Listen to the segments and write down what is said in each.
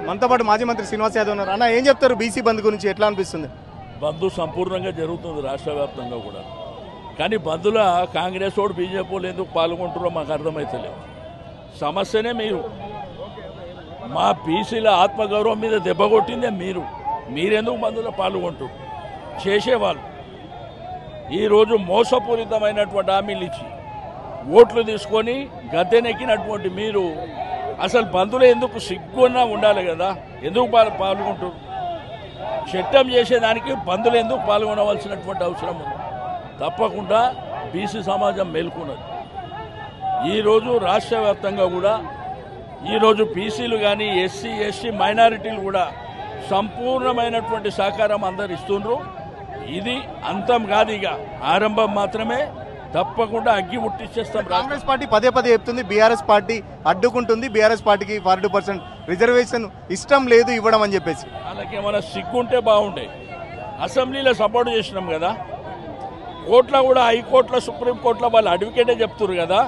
మనతో పాటు మాజీ మంత్రి శ్రీనివాస్ యాదవ్ ఉన్నారు. అన్న ఏం చెప్తారు బీసీ బంద్ గురించి, ఎట్లా అనిపిస్తుంది? బంద్ సంపూర్ణంగా జరుగుతుంది రాష్ట్ర వ్యాప్తంగా కూడా, కానీ బంద్లో కాంగ్రెస్ వాడు బీజేపీ వాళ్ళు ఎందుకు పాల్గొంటారో మాకు అర్థమవుతలేదు. సమస్యనే మీరు, మా బీసీల ఆత్మగౌరవం మీద దెబ్బ కొట్టిందే మీరెందుకు బంద్లో పాల్గొంటారు? చేసేవాళ్ళు ఈరోజు మోసపూరితమైనటువంటి హామీలు ఇచ్చి ఓట్లు తీసుకొని గద్దెనెక్కినటువంటి మీరు అసలు బంద్లో ఎందుకు సిగ్గున్నా ఉండాలి కదా, ఎందుకు పాల్గొంటారు? చట్టం చేసేదానికి బంద్లో ఎందుకు పాల్గొనవలసినటువంటి అవసరం ఉంది? తప్పకుండా బీసీ సమాజం మేల్కొన్నది. ఈరోజు రాష్ట్ర వ్యాప్తంగా కూడా ఈరోజు బీసీలు కానీ ఎస్సీ ఎస్టీ మైనారిటీలు కూడా సంపూర్ణమైనటువంటి సహకారం అందరు ఇస్తుండ్రు. ఇది అంతం కాదు, ఇక ఆరంభం మాత్రమే. తప్పకుండా అగ్గి ముట్టించేస్తాం. కాంగ్రెస్ పార్టీ పదే పదే చెప్తుంది బీఆర్ఎస్ పార్టీ అడ్డుకుంటుంది, బీఆర్ఎస్ పార్టీకి 42% రిజర్వేషన్ ఇష్టం లేదు ఇవ్వడం అని చెప్పేసి. వాళ్ళకేమైనా సిగ్గుంటే బాగుండే. అసెంబ్లీలో సపోర్ట్ చేసినాం కదా, కోర్టులో కూడా, హైకోర్టులో, సుప్రీంకోర్టులో వాళ్ళు అడ్వకేటే చెప్తున్నారు కదా,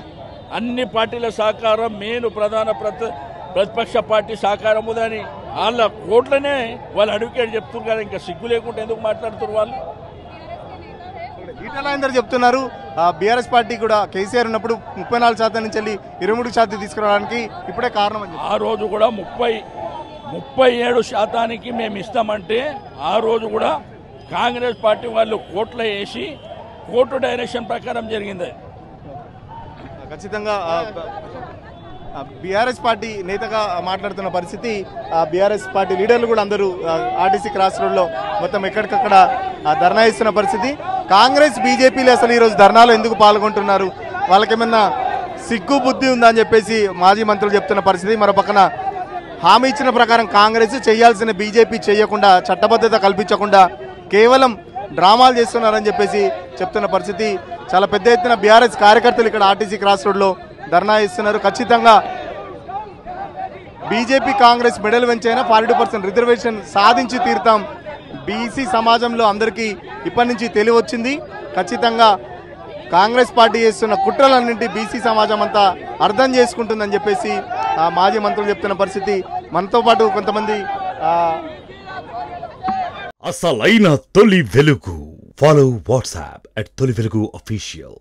అన్ని పార్టీల సహకారం, మెయిన్ ప్రధాన ప్రతిపక్ష పార్టీ సహకారం ఉందని వాళ్ళ కోర్టులోనే వాళ్ళు అడ్వకేట్ చెప్తున్నారు కదా, ఇంకా సిగ్గు లేకుండా ఎందుకు మాట్లాడుతున్నారు వాళ్ళు? ఈటల రాజేందర్ చెప్తున్నారు బీఆర్ఎస్ పార్టీ కూడా కేసీఆర్ ఉన్నప్పుడు 34% నుంచి వెళ్ళి 23% తీసుకురావడానికి ఇప్పుడే కారణం అని. ఆ రోజు కూడా 37% మేము ఇస్తామంటే ఆ రోజు కూడా కాంగ్రెస్ పార్టీ వాళ్ళు కోర్టులో వేసి కోర్టు డైరెక్షన్ ప్రకారం జరిగింది. ఖచ్చితంగా బీఆర్ఎస్ పార్టీ నేతగా మాట్లాడుతున్న పరిస్థితి, బీఆర్ఎస్ పార్టీ లీడర్లు కూడా అందరూ ఆర్టీసీ క్రాస్ రోడ్లో మొత్తం ఎక్కడికక్కడ ధర్నా ఇస్తున్న పరిస్థితి. కాంగ్రెస్ బీజేపీలు అసలు ఈరోజు ధర్నాలో ఎందుకు పాల్గొంటున్నారు, వాళ్ళకేమన్నా సిగ్గు బుద్ధి ఉందా అని చెప్పేసి మాజీ మంత్రులు చెప్తున్న పరిస్థితి. మరో పక్కన హామీ ఇచ్చిన ప్రకారం కాంగ్రెస్ చేయాల్సిన బీజేపీ చేయకుండా, చట్టబద్ధత కల్పించకుండా కేవలం డ్రామాలు చేస్తున్నారని చెప్పేసి చెప్తున్న పరిస్థితి. చాలా పెద్ద ఎత్తున బీఆర్ఎస్ కార్యకర్తలు ఇక్కడ ఆర్టీసీ క్రాస్ రోడ్లో ధర్నా ఇస్తున్నారు. ఖచ్చితంగా బీజేపీ కాంగ్రెస్ మెడల్ వెంచైనా 42% రిజర్వేషన్ సాధించి తీరుతాం. బీసీ సమాజంలో అందరికీ ఇప్పటి నుంచి తెలివచ్చింది. ఖచ్చితంగా కాంగ్రెస్ పార్టీ చేస్తున్న కుట్రలన్నింటి బీసీ సమాజం అంతా అర్థం చేసుకుంటుందని చెప్పేసి మాజీ మంత్రులు చెప్తున్న పరిస్థితి. మనతో పాటు కొంతమంది అసలైన తొలి వెలుగు. ఫాలో వాట్సాప్ @తొలి వెలుగు official.